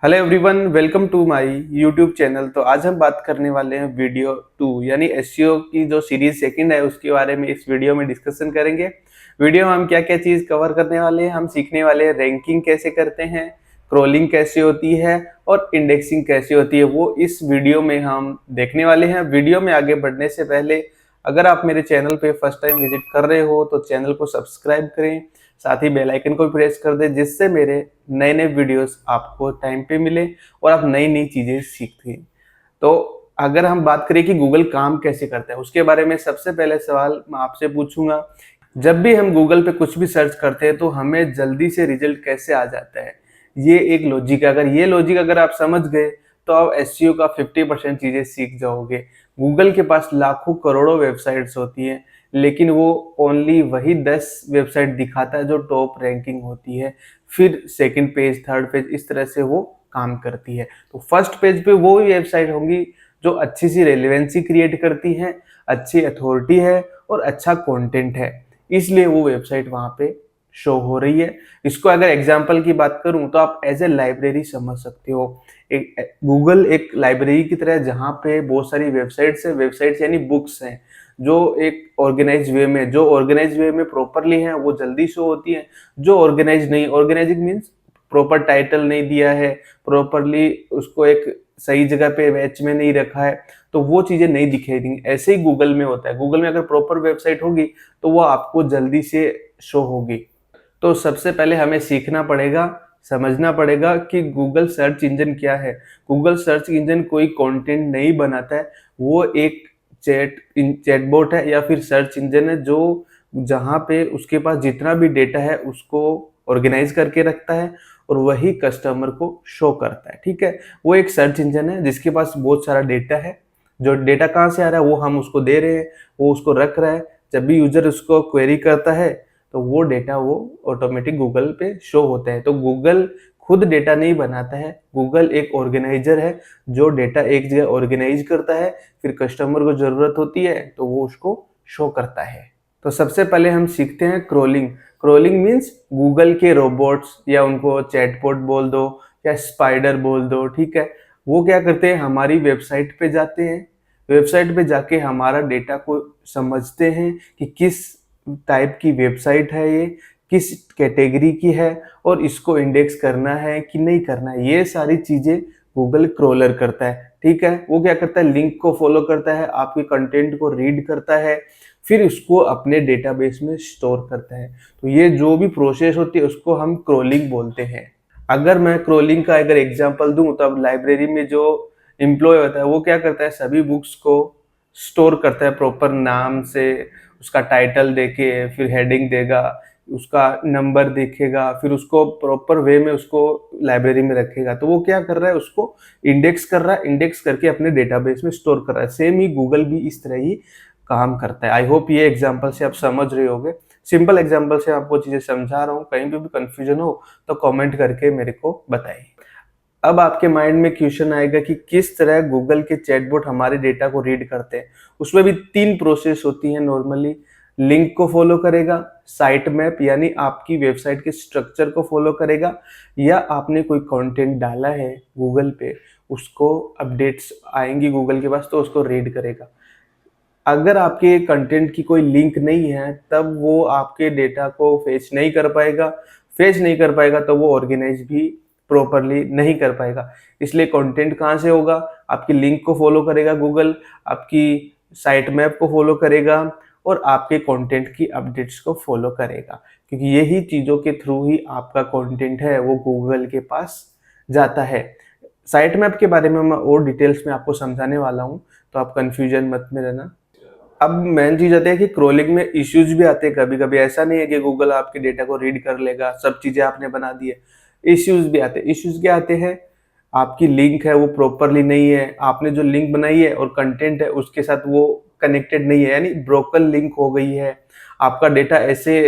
Hello everyone, welcome to my YouTube channel. तो आज हम बात करने वाले हैं वीडियो 2 यानी एसईओ की जो सीरीज सेकंड है उसके बारे में इस वीडियो में डिस्कशन करेंगे। वीडियो में हम क्या क्या चीज़ कवर करने वाले हैं, हम सीखने वाले हैं रैंकिंग कैसे करते हैं, क्रॉलिंग कैसे होती है और इंडेक्सिंग कैसे होती है, वो इस वीडियो में हम देखने वाले हैं। वीडियो में आगे बढ़ने से पहले अगर आप मेरे चैनल पे फर्स्ट टाइम विजिट कर रहे हो तो चैनल को सब्सक्राइब करें, साथ ही बेल आइकन को प्रेस कर दें जिससे मेरे नए नए वीडियोस आपको टाइम पे मिले और आप नई नई चीजें सीखें। तो अगर हम बात करें कि गूगल काम कैसे करता है उसके बारे में सबसे पहले सवाल मैं आपसे पूछूंगा, जब भी हम गूगल पे कुछ भी सर्च करते हैं तो हमें जल्दी से रिजल्ट कैसे आ जाता है। ये एक लॉजिक है, अगर ये लॉजिक अगर आप समझ गए तो आप एसईओ का 50% चीजें सीख जाओगे। गूगल के पास लाखों करोड़ों वेबसाइट्स होती हैं लेकिन वो ओनली वही 10 वेबसाइट दिखाता है जो टॉप रैंकिंग होती है, फिर सेकंड पेज, थर्ड पेज, इस तरह से वो काम करती है। तो फर्स्ट पेज पे वो वेबसाइट होंगी जो अच्छी सी रेलिवेंसी क्रिएट करती है, अच्छी अथॉरिटी है और अच्छा कंटेंट है, इसलिए वो वेबसाइट वहां पे शो हो रही है। इसको अगर एग्जाम्पल की बात करूं तो आप एज ए लाइब्रेरी समझ सकते हो। गूगल एक लाइब्रेरी की तरह है जहाँ पे बहुत सारी वेबसाइट्स है, वेबसाइट्स यानी बुक्स हैं जो एक ऑर्गेनाइज वे में, जो ऑर्गेनाइज वे में प्रॉपरली है वो जल्दी शो होती है। जो ऑर्गेनाइज नहीं, ऑर्गेनाइजिंग मीन्स प्रॉपर टाइटल नहीं दिया है, प्रॉपरली उसको एक सही जगह पे बैच में नहीं रखा है, तो वो चीजें नहीं दिखेगी। ऐसे ही गूगल में होता है, गूगल में अगर प्रॉपर वेबसाइट होगी तो वो आपको जल्दी से शो होगी। तो सबसे पहले हमें सीखना पड़ेगा, समझना पड़ेगा कि गूगल सर्च इंजन क्या है। गूगल सर्च इंजन कोई कंटेंट नहीं बनाता है, वो एक चैटबॉट है या फिर सर्च इंजन है जो जहाँ पे उसके पास जितना भी डेटा है उसको ऑर्गेनाइज करके रखता है और वही कस्टमर को शो करता है। ठीक है, वो एक सर्च इंजन है जिसके पास बहुत सारा डेटा है। जो डेटा कहाँ से आ रहा है वो हम उसको दे रहे हैं, वो उसको रख रहा है। जब भी यूजर उसको क्वेरी करता है तो वो डेटा वो ऑटोमेटिक गूगल पे शो होता है। तो गूगल खुद डेटा नहीं बनाता है, गूगल एक ऑर्गेनाइजर है जो डेटा एक जगह ऑर्गेनाइज करता है, फिर कस्टमर को जरूरत होती है तो वो उसको शो करता है। तो सबसे पहले हम सीखते हैं क्रोलिंग। क्रोलिंग मीन्स गूगल के रोबोट्स, या उनको चैटबॉट बोल दो या स्पाइडर बोल दो, ठीक है। वो क्या करते हैं, हमारी वेबसाइट पे जाते हैं, वेबसाइट पे जाके हमारा डेटा को समझते हैं कि किस टाइप की वेबसाइट है ये, किस कैटेगरी की है और इसको इंडेक्स करना है कि नहीं करना है, ये सारी चीजें गूगल क्रोलर करता है। ठीक है, वो क्या करता है, लिंक को फॉलो करता है, आपके कंटेंट को रीड करता है, फिर उसको अपने डेटाबेस में स्टोर करता है। तो ये जो भी प्रोसेस होती है उसको हम क्रोलिंग बोलते हैं। अगर मैं क्रोलिंग का अगर एग्जांपल दूं तो अब लाइब्रेरी में जो एम्प्लॉय होता है वो क्या करता है, सभी बुक्स को स्टोर करता है प्रॉपर नाम से, उसका टाइटल देके फिर हेडिंग देगा, उसका नंबर देखेगा, फिर उसको प्रॉपर वे में उसको लाइब्रेरी में रखेगा। तो वो क्या कर रहा है, उसको इंडेक्स कर रहा है, इंडेक्स करके अपने डेटाबेस में स्टोर कर रहा है। सेम ही गूगल भी इस तरह ही काम करता है। आई होप ये एग्जांपल से आप समझ रहे होगे। सिंपल एग्जांपल से आपको चीजें समझा रहा हूँ, कहीं पे भी कंफ्यूजन हो तो कमेंट करके मेरे को बताइए। अब आपके माइंड में क्वेश्चन आएगा कि किस तरह गूगल के चैटबॉट हमारे डेटा को रीड करते हैं। उसमें भी 3 प्रोसेस होती हैं नॉर्मली। लिंक को फॉलो करेगा, साइट मैप यानी आपकी वेबसाइट के स्ट्रक्चर को फॉलो करेगा, या आपने कोई कंटेंट डाला है गूगल पे, उसको अपडेट्स आएंगी गूगल के पास तो उसको रीड करेगा। अगर आपके कंटेंट की कोई लिंक नहीं है तब वो आपके डेटा को फेच नहीं कर पाएगा, फेच नहीं कर पाएगा तो वो ऑर्गेनाइज भी प्रॉपरली नहीं कर पाएगा। इसलिए कंटेंट कहाँ से होगा, आपकी लिंक को फॉलो करेगा गूगल, आपकी साइट मैप को फॉलो करेगा और आपके कंटेंट की अपडेट्स को फॉलो करेगा, क्योंकि यही चीज़ों के थ्रू ही आपका कंटेंट है वो गूगल के पास जाता है। साइट मैप के बारे में मैं और डिटेल्स में आपको समझाने वाला हूँ, तो आप कंफ्यूजन मत में रहना। अब मेन चीज आती है कि क्रोलिंग में इश्यूज भी आते हैं कभी कभी। ऐसा नहीं है कि गूगल आपके डेटा को रीड कर लेगा, सब चीजें आपने बना दी है। इश्यूज भी आते हैं। इश्यूज क्या आते हैं, आपकी लिंक है वो प्रॉपरली नहीं है, आपने जो लिंक बनाई है और कंटेंट है उसके साथ वो कनेक्टेड नहीं है, यानी ब्रोकन लिंक हो गई है। आपका डेटा ऐसे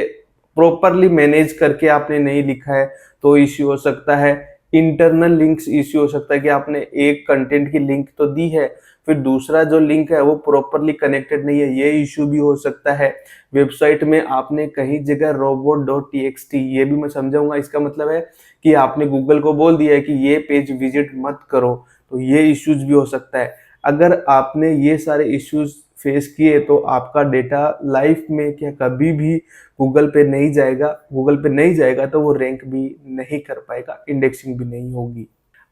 प्रॉपरली मैनेज करके आपने नहीं लिखा है तो इश्यू हो सकता है। इंटरनल लिंक्स इश्यू हो सकता है कि आपने एक कंटेंट की लिंक तो दी है, फिर दूसरा जो लिंक है वो प्रॉपरली कनेक्टेड नहीं है, ये इशू भी हो सकता है। वेबसाइट में आपने कहीं जगह robot.txt, ये भी मैं समझाऊंगा। इसका मतलब है कि आपने गूगल को बोल दिया है कि ये पेज विजिट मत करो, तो ये इश्यूज भी हो सकता है। अगर आपने ये सारे इश्यूज फेस किए तो आपका डेटा लाइफ में क्या कभी भी गूगल पे नहीं जाएगा तो वो रैंक भी नहीं कर पाएगा, इंडेक्सिंग भी नहीं होगी।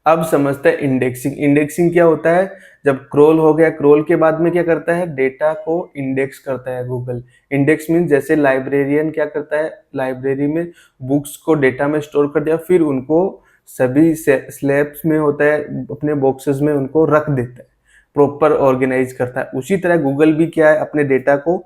अब समझते हैं इंडेक्सिंग। इंडेक्सिंग क्या होता है? जब क्रोल हो गया, क्रोल के बाद में क्या करता है? डेटा को इंडेक्स करता है गूगल। इंडेक्स मीन जैसे लाइब्रेरियन क्या करता है, लाइब्रेरी में बुक्स को डेटा में स्टोर कर दिया, फिर उनको सभी स्लैब्स में होता है, अपने बॉक्सेस में उनको रख देता है, प्रॉपर ऑर्गेनाइज करता है। उसी तरह गूगल भी क्या है, अपने डेटा को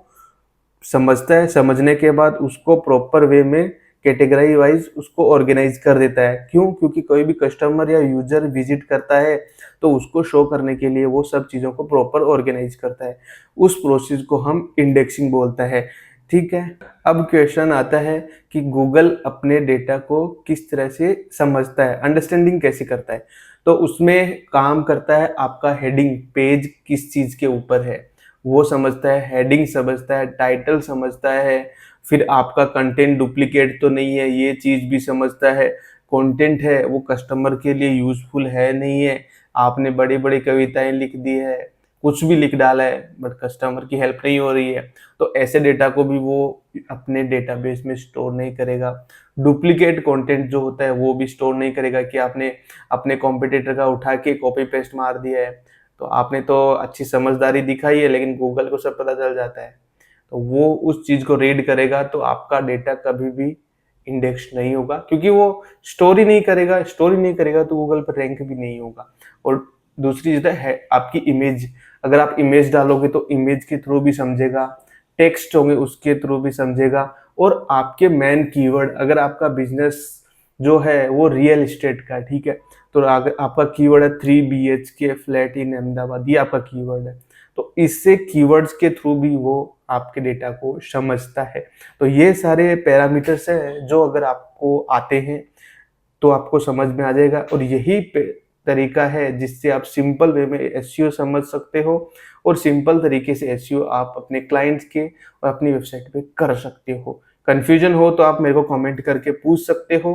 समझता है, समझने के बाद उसको प्रॉपर वे में कैटेगरी वाइज उसको ऑर्गेनाइज कर देता है। क्यों? क्योंकि कोई भी कस्टमर या यूजर विजिट करता है तो उसको शो करने के लिए वो सब चीज़ों को प्रॉपर ऑर्गेनाइज करता है। उस प्रोसेस को हम इंडेक्सिंग बोलता है। ठीक है, अब क्वेश्चन आता है कि गूगल अपने डेटा को किस तरह से समझता है, अंडरस्टैंडिंग कैसे करता है? तो उसमें काम करता है आपका हेडिंग, पेज किस चीज़ के ऊपर है वो समझता है, हेडिंग समझता है, टाइटल समझता है, फिर आपका कंटेंट डुप्लीकेट तो नहीं है ये चीज़ भी समझता है, कंटेंट है वो कस्टमर के लिए यूजफुल है नहीं है, आपने बड़ी बड़ी कविताएं लिख दी है, कुछ भी लिख डाला है बट कस्टमर की हेल्प नहीं हो रही है, तो ऐसे डेटा को भी वो अपने डेटाबेस में स्टोर नहीं करेगा। डुप्लीकेट कंटेंट जो होता है वो भी स्टोर नहीं करेगा कि आपने अपने कॉम्पिटिटर का उठा के कॉपी पेस्ट मार दिया है, तो आपने तो अच्छी समझदारी दिखाई है लेकिन गूगल को सब पता चल जाता है, तो वो उस चीज को रीड करेगा, तो आपका डेटा कभी भी इंडेक्स नहीं होगा, क्योंकि वो स्टोरी नहीं करेगा। स्टोरी नहीं करेगा तो गूगल पर रैंक भी नहीं होगा। और दूसरी चीज है आपकी इमेज। अगर आप इमेज डालोगे तो इमेज के थ्रू भी समझेगा, टेक्स्ट होंगे उसके थ्रू भी समझेगा, और आपके मेन कीवर्ड, अगर आपका बिजनेस जो है वो रियल एस्टेट का है, ठीक है, तो अगर आपका कीवर्ड है 3 BHK फ्लैट इन अहमदाबाद, ये आपका कीवर्ड है, तो इससे कीवर्ड्स के थ्रू भी वो आपके डेटा को समझता है। तो ये सारे पैरामीटर्स हैं जो अगर आपको आते हैं तो आपको समझ में आ जाएगा, और यही तरीका है जिससे आप सिंपल वे में एसईओ समझ सकते हो, और सिंपल तरीके से एसईओ आप अपने क्लाइंट्स के और अपनी वेबसाइट पे कर सकते हो। कंफ्यूजन हो तो आप मेरे को कमेंट करके पूछ सकते हो।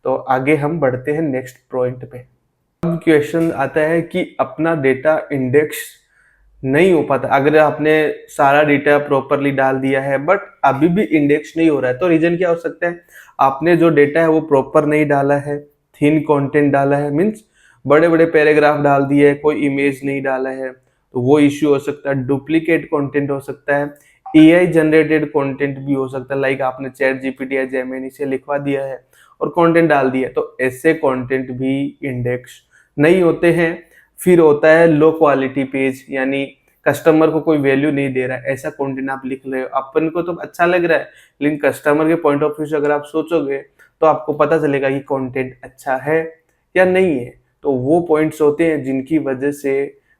तो आगे हम बढ़ते हैं नेक्स्ट पॉइंट पे। अब क्वेश्चन आता है कि अपना डेटा इंडेक्स नहीं हो पाता। अगर आपने सारा डेटा प्रॉपरली डाल दिया है बट अभी भी इंडेक्स नहीं हो रहा है, तो रीजन क्या हो सकता है? आपने जो डेटा है वो प्रॉपर नहीं डाला है, थिन कंटेंट डाला है, मीन्स बड़े बड़े पैराग्राफ डाल दिए है, कोई इमेज नहीं डाला है, तो वो इश्यू हो सकता है। डुप्लीकेट कंटेंट हो सकता है, एआई जनरेटेड कंटेंट भी हो सकता है, लाइक आपने चैट जीपीटी या जेमिनी से लिखवा दिया है और कंटेंट डाल दिया, तो ऐसे कंटेंट भी इंडेक्स नहीं होते हैं। फिर होता है लो क्वालिटी पेज, यानी कस्टमर को कोई वैल्यू नहीं दे रहा है, ऐसा कंटेंट आप लिख रहे हो, अपन को तो अच्छा लग रहा है लेकिन कस्टमर के पॉइंट ऑफ व्यू से अगर आप सोचोगे तो आपको पता चलेगा कि कंटेंट अच्छा है या नहीं है। तो वो पॉइंट्स होते हैं जिनकी वजह से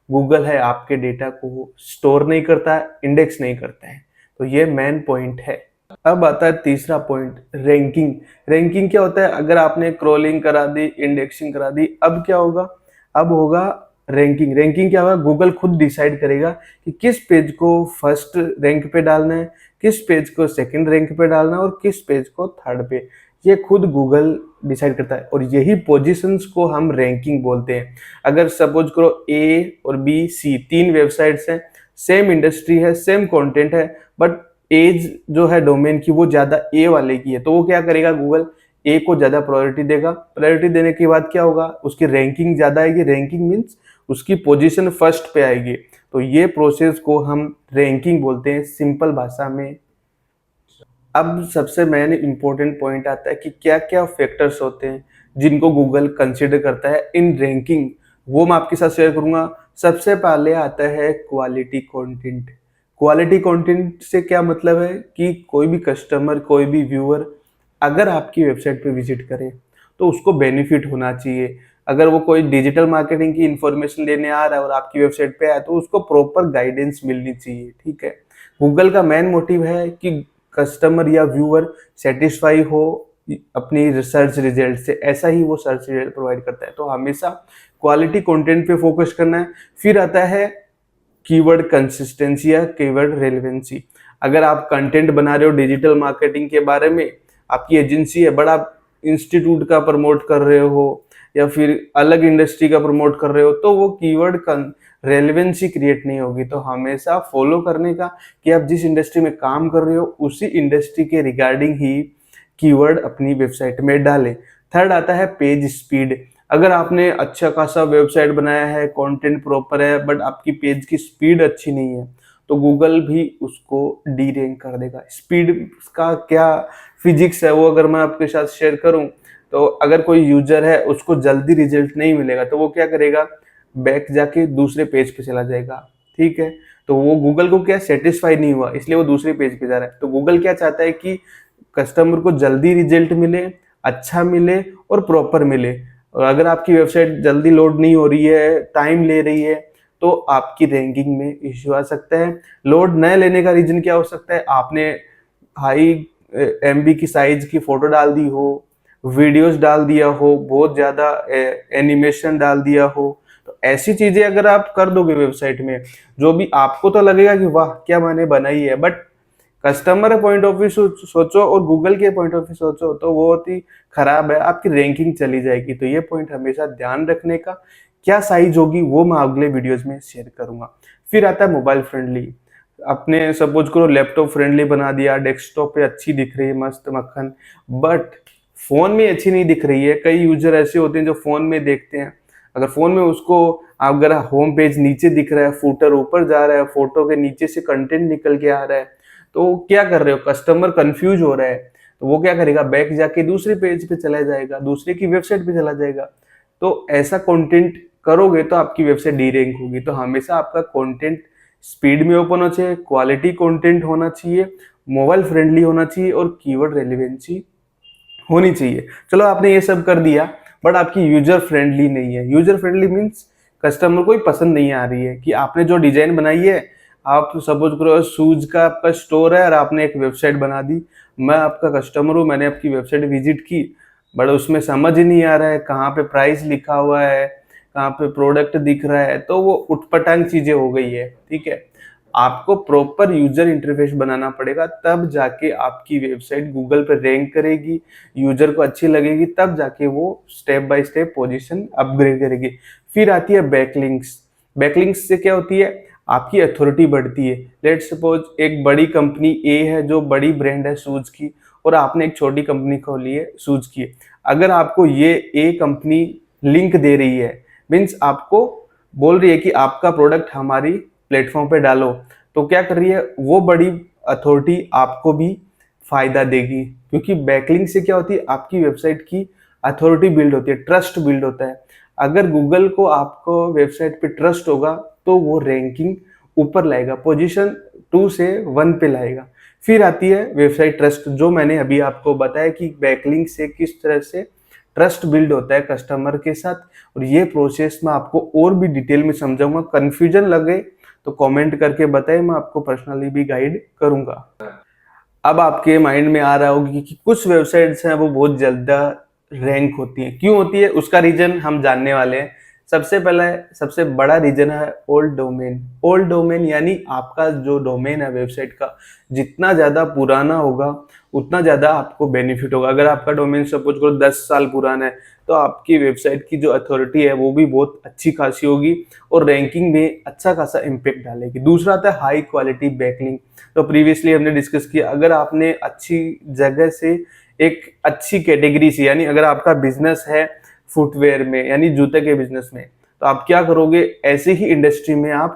गूगल है आपके डेटा को स्टोर नहीं करता है, इंडेक्स नहीं करता है। तो ये मेन पॉइंट है। अब आता है तीसरा पॉइंट, रैंकिंग। रैंकिंग क्या होता है? अगर आपने क्रॉलिंग करा दी, इंडेक्सिंग करा दी, अब क्या होगा? अब होगा रैंकिंग। रैंकिंग क्या होगा? गूगल खुद डिसाइड करेगा कि किस पेज को फर्स्ट रैंक पे डालना है, किस पेज को सेकंड रैंक पे डालना है और किस पेज को थर्ड पे। ये खुद गूगल डिसाइड करता है, और यही पोजीशंस को हम रैंकिंग बोलते हैं। अगर सपोज करो ए और बी सी 3 वेबसाइट्स हैं, सेम इंडस्ट्री है, सेम कंटेंट है, बट एज जो है डोमेन की वो ज्यादा ए वाले की है, तो वो क्या करेगा? गूगल ए को ज्यादा प्रायोरिटी देगा। प्रायोरिटी देने के बाद क्या होगा? उसकी रैंकिंग ज्यादा आएगी। रैंकिंग मीन्स उसकी पोजीशन फर्स्ट पे आएगी। तो ये प्रोसेस को हम रैंकिंग बोलते हैं सिंपल भाषा में। अब सबसे मेन इंपॉर्टेंट पॉइंट आता है कि क्या क्या फैक्टर्स होते हैं जिनको गूगल कंसिडर करता है इन रैंकिंग, वो मैं आपके साथ शेयर करूंगा। सबसे पहले आता है क्वालिटी कंटेंट। क्वालिटी कंटेंट से क्या मतलब है कि कोई भी कस्टमर, कोई भी व्यूअर अगर आपकी वेबसाइट पे विजिट करे तो उसको बेनिफिट होना चाहिए। अगर वो कोई डिजिटल मार्केटिंग की इंफॉर्मेशन लेने आ रहा है और आपकी वेबसाइट पे आया तो उसको प्रॉपर गाइडेंस मिलनी चाहिए, ठीक है। गूगल का मेन मोटिव है कि कस्टमर या व्यूअर सेटिस्फाई हो अपनी रिसर्च रिजल्ट से, ऐसा ही वो सर्च रिजल्ट प्रोवाइड करता है। तो हमेशा क्वालिटी कंटेंट पे फोकस करना है। फिर आता है कीवर्ड कंसिस्टेंसी या कीवर्ड रेलेवेंसी। अगर आप कंटेंट बना रहे हो डिजिटल मार्केटिंग के बारे में, आपकी एजेंसी है, बड़ा इंस्टीट्यूट का प्रमोट कर रहे हो या फिर अलग इंडस्ट्री का प्रमोट कर रहे हो, तो वो कीवर्ड का रेलेवेंसी क्रिएट नहीं होगी। तो हमेशा फॉलो करने का कि आप जिस इंडस्ट्री में काम कर रहे हो उसी इंडस्ट्री के रिगार्डिंग ही कीवर्ड अपनी वेबसाइट में डालें। थर्ड आता है पेज स्पीड। अगर आपने अच्छा खासा वेबसाइट बनाया है, कंटेंट प्रॉपर है, बट आपकी पेज की स्पीड अच्छी नहीं है, तो गूगल भी उसको डी रैंक कर देगा। स्पीड का क्या फिजिक्स है वो अगर मैं आपके साथ शेयर करूं, तो अगर कोई यूजर है उसको जल्दी रिजल्ट नहीं मिलेगा तो वो क्या करेगा, बैक जाके दूसरे पेज पे चला जाएगा। ठीक है, तो वो गूगल को क्या सेटिस्फाई नहीं हुआ, इसलिए वो दूसरे पेज पे जा रहा है। तो गूगल क्या चाहता है कि कस्टमर को जल्दी रिजल्ट मिले, अच्छा मिले और प्रॉपर मिले। और अगर आपकी वेबसाइट जल्दी लोड नहीं हो रही है, टाइम ले रही है, तो आपकी रैंकिंग में इश्यू आ सकता है। लोड न लेने का रीजन क्या हो सकता है, आपने हाई एमबी की साइज की फोटो डाल दी हो, वीडियोस डाल दिया हो, बहुत ज्यादा एनिमेशन डाल दिया हो। तो ऐसी चीजें अगर आप कर दोगे वेबसाइट में, जो भी आपको तो लगेगा कि वाह क्या मैंने बनाई है, but customer point of view सोचो और गूगल के पॉइंट ऑफ व्यू सोचो तो वो बहुत ही खराब है, आपकी रैंकिंग चली जाएगी। तो ये पॉइंट हमेशा ध्यान रखने का। क्या साइज होगी वो मैं अगले वीडियोस में शेयर करूंगा। फिर आता है मोबाइल फ्रेंडली। अपने सपोज करो लैपटॉप फ्रेंडली बना दिया, डेस्कटॉप पे अच्छी दिख रही है मस्त मक्खन, बट फोन में अच्छी नहीं दिख रही है। कई यूजर ऐसे होते हैं जो फोन में देखते हैं, अगर फोन में उसको अगर होम पेज नीचे दिख रहा है, फूटर ऊपर जा रहा है, फोटो के नीचे से कंटेंट निकल के आ रहा है, तो क्या कर रहे हो, कस्टमर कंफ्यूज हो रहा है, तो वो क्या करेगा, बैक जाके दूसरे पेज पे चला जाएगा, दूसरे की वेबसाइट पे चला जाएगा। तो ऐसा कंटेंट करोगे तो आपकी वेबसाइट डी रैंक होगी। तो हमेशा आपका कंटेंट स्पीड में ओपन होना चाहिए, क्वालिटी कंटेंट होना चाहिए, मोबाइल फ्रेंडली होना चाहिए और कीवर्ड रेलिवेंसी होनी चाहिए। चलो आपने ये सब कर दिया, बट आपकी यूजर फ्रेंडली नहीं है। यूजर फ्रेंडली मीन्स कस्टमर को ही पसंद नहीं आ रही है कि आपने जो डिजाइन बनाई है, आप सपोज करो शूज का आपका स्टोर है और आपने एक वेबसाइट बना दी, मैं आपका कस्टमर हूँ, मैंने आपकी वेबसाइट विजिट की, बट उसमें समझ ही नहीं आ रहा है कहाँ पे प्राइस लिखा हुआ है, कहाँ पे प्रोडक्ट दिख रहा है, तो वो उटपटांग चीजें हो गई है। ठीक है, आपको प्रॉपर यूजर इंटरफेस बनाना पड़ेगा, तब जाके आपकी वेबसाइट गूगल पे रैंक करेगी, यूजर को अच्छी लगेगी, तब जाके वो step by step position upgrade करेगी। फिर आती है बैकलिंक्स। बैकलिंक्स से क्या होती है, आपकी अथॉरिटी बढ़ती है। लेट्स सपोज एक बड़ी कंपनी ए है जो बड़ी ब्रांड है शूज की, और आपने एक छोटी कंपनी खोली है शूज की। अगर आपको ये ए कंपनी लिंक दे रही है, मीन्स आपको बोल रही है कि आपका प्रोडक्ट हमारी प्लेटफॉर्म पे डालो, तो क्या कर रही है, वो बड़ी अथॉरिटी आपको भी फायदा देगी। क्योंकि बैकलिंक से क्या होती है, आपकी वेबसाइट की अथॉरिटी बिल्ड होती है, ट्रस्ट बिल्ड होता है। अगर गूगल को आपको वेबसाइट पे ट्रस्ट होगा तो वो रैंकिंग ऊपर लाएगा, पोजीशन 2 से 1 पे लाएगा। फिर आती है वेबसाइट ट्रस्ट, जो मैंने अभी आपको बताया कि बैकलिंक से किस तरह से ट्रस्ट बिल्ड होता है कस्टमर के साथ, और ये प्रोसेस मैं आपको और भी डिटेल में समझाऊंगा। कंफ्यूजन लगे तो कमेंट करके बताएं, मैं आपको पर्सनली भी गाइड करूंगा। अब आपके माइंड में आ रहा होगा कि कुछ वेबसाइट्स हैं वो बहुत ज्यादा रैंक होती हैं, क्यों होती है, उसका रीजन हम जानने वाले हैं। सबसे पहला सबसे बड़ा रीजन है ओल्ड डोमेन। ओल्ड डोमेन यानी आपका जो डोमेन है वेबसाइट का, जितना ज्यादा पुराना होगा उतना ज्यादा आपको बेनिफिट होगा। अगर आपका डोमेन सपोज करो 10 साल पुराना है, तो आपकी वेबसाइट की जो अथॉरिटी है वो भी बहुत अच्छी खासी होगी और रैंकिंग में अच्छा खासा इम्पेक्ट डालेगी। दूसरा आता है हाई क्वालिटी बैकलिंक। तो प्रीवियसली हमने डिस्कस किया, अगर आपने अच्छी जगह से एक अच्छी कैटेगरी से, यानी अगर आपका बिजनेस है फुटवेयर में यानी जूते के बिजनेस में, तो आप क्या करोगे, ऐसे ही इंडस्ट्री में आप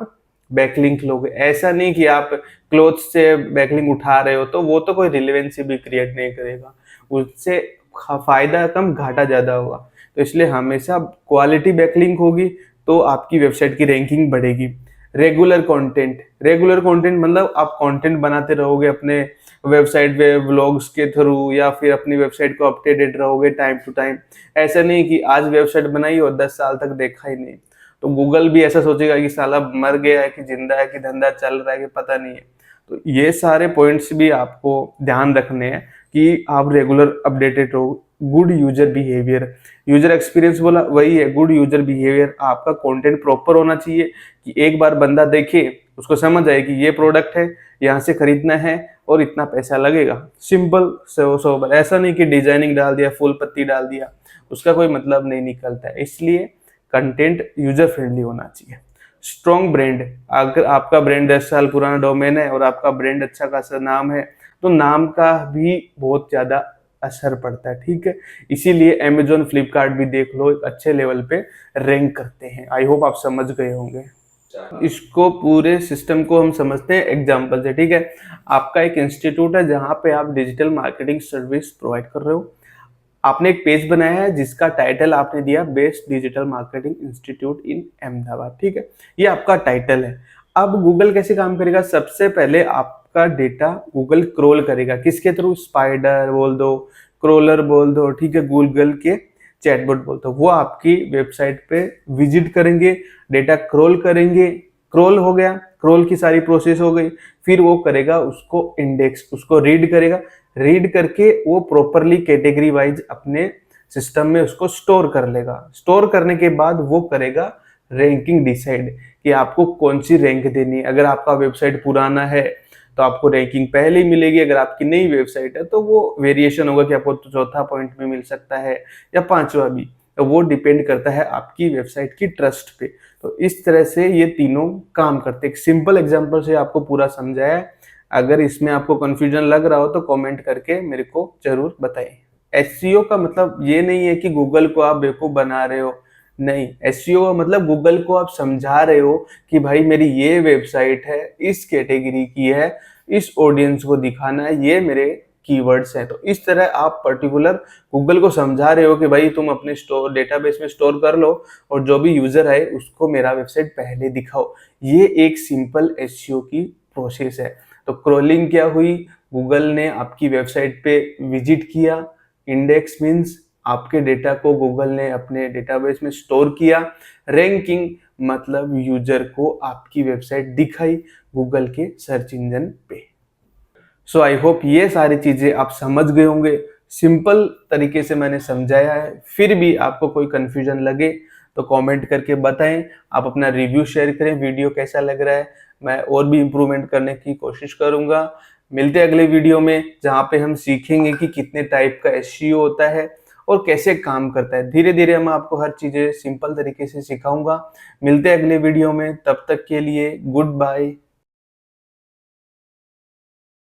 बैकलिंक लोगे। ऐसा नहीं कि आप क्लोथ्स से बैकलिंक उठा रहे हो, तो वो तो कोई रिलेवेंसी भी क्रिएट नहीं करेगा, उससे फायदा कम घाटा ज्यादा होगा। तो इसलिए हमेशा क्वालिटी बैकलिंक होगी तो आपकी वेबसाइट की रैंकिंग बढ़ेगी। रेगुलर कंटेंट, रेगुलर कंटेंट मतलब आप कंटेंट बनाते रहोगे अपने वेबसाइट पे व्लॉग्स के थ्रू, या फिर अपनी वेबसाइट को अपडेटेड रहोगे टाइम टू टाइम। ऐसा नहीं कि आज वेबसाइट बनाई और 10 साल तक देखा ही नहीं, तो गूगल भी ऐसा सोचेगा कि साला मर गया है कि जिंदा है कि धंधा चल रहा है कि पता नहीं है। तो ये सारे पॉइंट्स भी आपको ध्यान रखने हैं कि आप रेगुलर अपडेटेड रहो। Good user behaviour, user experience बोला वही है, गुड यूजर बिहेवियर। आपका कंटेंट प्रॉपर होना चाहिए कि एक बार बंदा देखे, उसको समझ आए कि ये प्रोडक्ट है, यहाँ से खरीदना है और इतना पैसा लगेगा, सिंपल सोबर। ऐसा नहीं कि डिजाइनिंग डाल दिया, फुल पत्ती डाल दिया, उसका कोई मतलब नहीं निकलता है। इसलिए कंटेंट यूजर फ्रेंडली होना चाहिए। स्ट्रॉन्ग ब्रांड, अगर आपका ब्रांड 10 साल पुराना डोमेन है और आपका ब्रांड अच्छा खासा नाम है, तो नाम का भी बहुत ज्यादा असर पड़ता है, ठीक है। इसीलिए अमेजोन, फ्लिपकार्ट भी देख लो, एक अच्छे लेवल पे रैंक करते हैं। आई होप आप समझ गए होंगे। इसको पूरे सिस्टम को हम समझते हैं एग्जाम्पल से, ठीक है। आपका एक इंस्टीट्यूट है जहां पे आप डिजिटल मार्केटिंग सर्विस प्रोवाइड कर रहे हो। आपने एक पेज बनाया है जिसका टाइटल आपने दिया बेस्ट डिजिटल मार्केटिंग इंस्टीट्यूट इन अहमदाबाद, ठीक है। ये आपका टाइटल है। अब गूगल कैसे काम करेगा? सबसे पहले आपका डेटा गूगल क्रोल करेगा, किसके थ्रू? स्पाइडर बोल दो, क्रोलर बोल दो, ठीक है, गूगल के चैटबॉट बोल दो। वो आपकी वेबसाइट पे विजिट करेंगे, डेटा क्रोल करेंगे। क्रोल हो गया, क्रोल की सारी प्रोसेस हो गई, फिर वो करेगा उसको इंडेक्स, उसको रीड करेगा। रीड करके वो प्रॉपरली कैटेगरी वाइज अपने सिस्टम में उसको स्टोर कर लेगा। स्टोर करने के बाद वो करेगा रैंकिंग डिसाइड कि आपको कौन सी रैंक देनी है। अगर आपका वेबसाइट पुराना है तो आपको रैंकिंग पहले ही मिलेगी, अगर आपकी नई वेबसाइट है तो वो वेरिएशन होगा कि आपको चौथा पॉइंट में मिल सकता है या पांचवा भी, तो वो डिपेंड करता है आपकी वेबसाइट की ट्रस्ट पे। तो इस तरह से ये तीनों काम करते हैं। एक सिंपल एग्जांपल से आपको पूरा समझाया है। अगर इसमें आपको कंफ्यूजन लग रहा हो तो कमेंट करके मेरे को जरूर बताएं। एसईओ का मतलब ये नहीं है कि गूगल को आप बेवकूफ बना रहे हो, नहीं। एसईओ का मतलब गूगल को आप समझा रहे हो कि भाई मेरी ये वेबसाइट है, इस कैटेगरी की है, इस ऑडियंस को दिखाना है, ये मेरे कीवर्ड्स हैं। तो इस तरह आप पर्टिकुलर गूगल को समझा रहे हो कि भाई तुम अपने स्टोर डेटाबेस में स्टोर कर लो और जो भी यूजर है उसको मेरा वेबसाइट पहले दिखाओ। ये एक सिंपल एसईओ की प्रोसेस है। तो क्रोलिंग क्या हुई? गूगल ने आपकी वेबसाइट पे विजिट किया। इंडेक्स मीन्स आपके डेटा को गूगल ने अपने डेटाबेस में स्टोर किया। रैंकिंग मतलब यूजर को आपकी वेबसाइट दिखाई गूगल के सर्च इंजन पे। सो आई होप ये सारी चीजें आप समझ गए होंगे। सिंपल तरीके से मैंने समझाया है। फिर भी आपको कोई कंफ्यूजन लगे तो कमेंट करके बताएं। आप अपना रिव्यू शेयर करें, वीडियो कैसा लग रहा है। मैं और भी इम्प्रूवमेंट करने की कोशिश करूंगा। मिलते हैं अगले वीडियो में जहां पे हम सीखेंगे कि कितने टाइप का एसईओ होता है और कैसे काम करता है। धीरे धीरे मैं आपको हर चीजें सिंपल तरीके से सिखाऊंगा। मिलते हैं अगले वीडियो में, तब तक के लिए गुड बाय।